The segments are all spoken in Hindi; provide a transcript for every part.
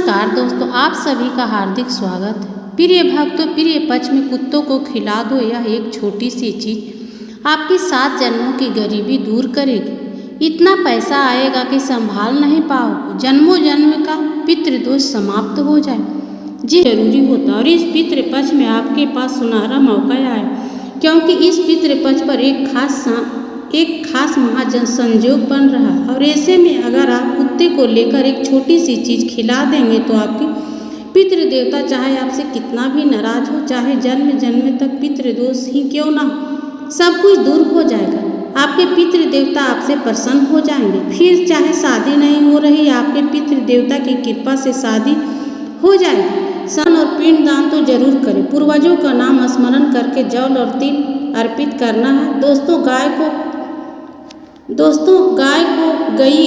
नमस्कार दोस्तों, आप सभी का हार्दिक स्वागत है। प्रिय भक्तों, प्रिय पक्ष में कुत्तों को खिला दो। यह एक छोटी सी चीज़ आपकी 7 जन्मों की गरीबी दूर करेगी। इतना पैसा आएगा कि संभाल नहीं पाओगे। जन्मों जन्म का पितृदोष समाप्त हो जाए जी जरूरी होता। और इस पितृपक्ष में आपके पास सुनहरा मौका आए, क्योंकि इस पितृपक्ष पर एक खास महाजन संजोग बन रहा है। और ऐसे में अगर आप कुत्ते को लेकर एक छोटी सी चीज़ खिला देंगे तो आपके पितृदेवता चाहे आपसे कितना भी नाराज हो, चाहे जन्म जन्म तक पितृदोष ही क्यों ना हो, सब कुछ दूर हो जाएगा। आपके पितृदेवता आपसे प्रसन्न हो जाएंगे। फिर चाहे शादी नहीं हो रही, आपके पितृदेवता की कृपा से शादी हो जाएगी। सन और पिंड दान तो जरूर करें। पूर्वजों का नाम स्मरण करके जल और तिल अर्पित करना है। दोस्तों, गाय को गई,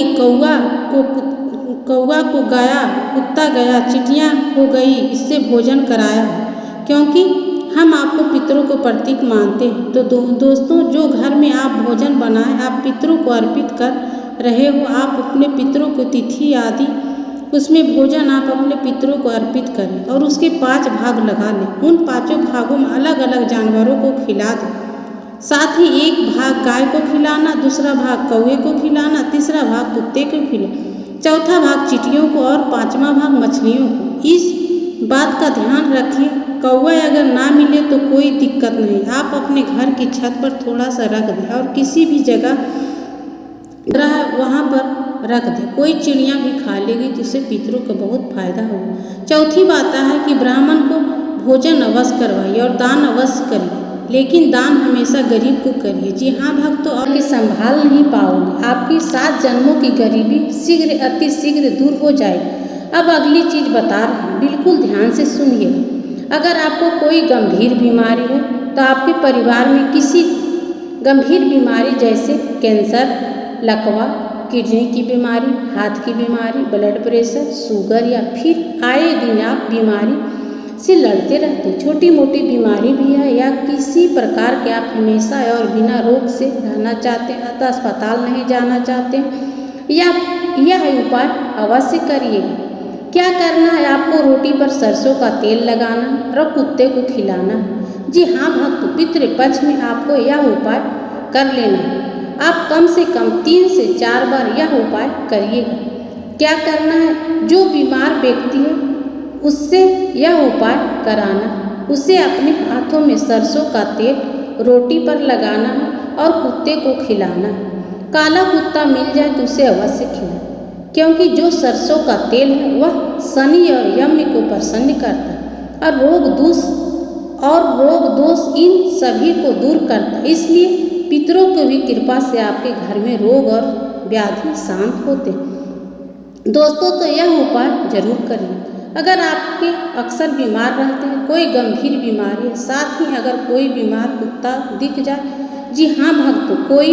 कौवा को गाया, कुत्ता गया, चिटियाँ हो गई, इससे भोजन कराया है, क्योंकि हम आपको पितरों को प्रतीक मानते हैं। तो दोस्तों, जो घर में आप भोजन बनाए, आप पितरों को अर्पित कर रहे हो, आप अपने पितरों को तिथि आदि उसमें भोजन आप अपने पितरों को अर्पित करें और उसके 5 भाग लगा लें। उन 5 भागों में अलग अलग जानवरों को खिला दें। साथ ही एक भाग गाय को खिलाना, दूसरा भाग कौवे को खिलाना, तीसरा भाग कुत्ते को खिलाना, चौथा भाग चिटियों को और 5वां भाग मछलियों को। इस बात का ध्यान रखें, कौवा अगर ना मिले तो कोई दिक्कत नहीं, आप अपने घर की छत पर थोड़ा सा रख दें और किसी भी जगह वहाँ पर रख दें। कोई चिड़िया भी खा लेगी तो उससे पितरों को बहुत फायदा होगा। चौथी बात है कि ब्राह्मण को भोजन अवश्य करवाइए और दान अवश्य करिए, लेकिन दान हमेशा गरीब को करिए। जी हाँ भक्तों, आपके संभाल नहीं पाओगे। आपकी 7 जन्मों की गरीबी अति शीघ्र दूर हो जाए। अब अगली चीज़ बता रहे हैं, बिल्कुल ध्यान से सुनिएगा। अगर आपको कोई गंभीर बीमारी है तो आपके परिवार में किसी गंभीर बीमारी जैसे कैंसर, लकवा, किडनी की बीमारी, हाथ की बीमारी, ब्लड प्रेशर, शुगर या फिर आए दिन आप बीमारी से लड़ते रहते, छोटी मोटी बीमारी भी है या किसी प्रकार के आप हमेशा और बिना रोग से रहना चाहते हैं, अतः अस्पताल नहीं जाना चाहते या यह उपाय अवश्य करिएगा। क्या करना है, आपको रोटी पर सरसों का तेल लगाना है और कुत्ते को खिलाना है। जी हाँ भक्तों, पितृपक्ष में आपको यह उपाय कर लेना है। आप कम से कम 3 से 4 बार यह उपाय करिएगा। क्या करना है, जो बीमार व्यक्ति है उससे यह उपाय कराना है। उसे अपने हाथों में सरसों का तेल रोटी पर लगाना है और कुत्ते को खिलाना है। काला कुत्ता मिल जाए तो उसे अवश्य खिलाएं, क्योंकि जो सरसों का तेल है वह शनि और यम को प्रसन्न करता है और रोग दोष इन सभी को दूर करता है। इसलिए पितरों की भी कृपा से आपके घर में रोग और व्याधि शांत होते हैं। दोस्तों, तो यह उपाय जरूर करिए। अगर आपके अक्सर बीमार रहते हैं, कोई गंभीर बीमारी है, साथ ही अगर कोई बीमार कुत्ता दिख जाए, जी हाँ भक्तों, कोई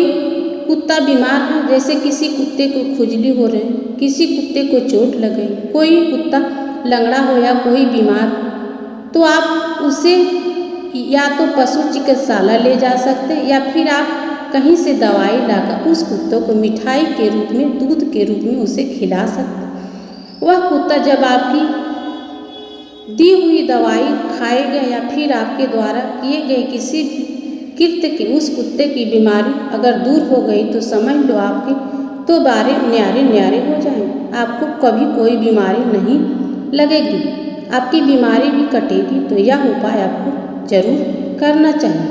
कुत्ता बीमार है, जैसे किसी कुत्ते को खुजली हो रही, किसी कुत्ते को चोट लग गई, कोई कुत्ता लंगड़ा हो या कोई बीमार, तो आप उसे या तो पशु चिकित्सालय ले जा सकते हैं या फिर आप कहीं से दवाई लाकर उस कुत्ते को मिठाई के रूप में, दूध के रूप में उसे खिला सकते हैं। वह कुत्ता जब आपकी दी हुई दवाई खाएगा या फिर आपके द्वारा किए गए किसी भी कृत्य के उस कुत्ते की बीमारी अगर दूर हो गई तो समझ लो आपके तो बारे न्यारे हो जाएंगे। आपको कभी कोई बीमारी नहीं लगेगी, आपकी बीमारी भी कटेगी। तो यह उपाय आपको जरूर करना चाहिए।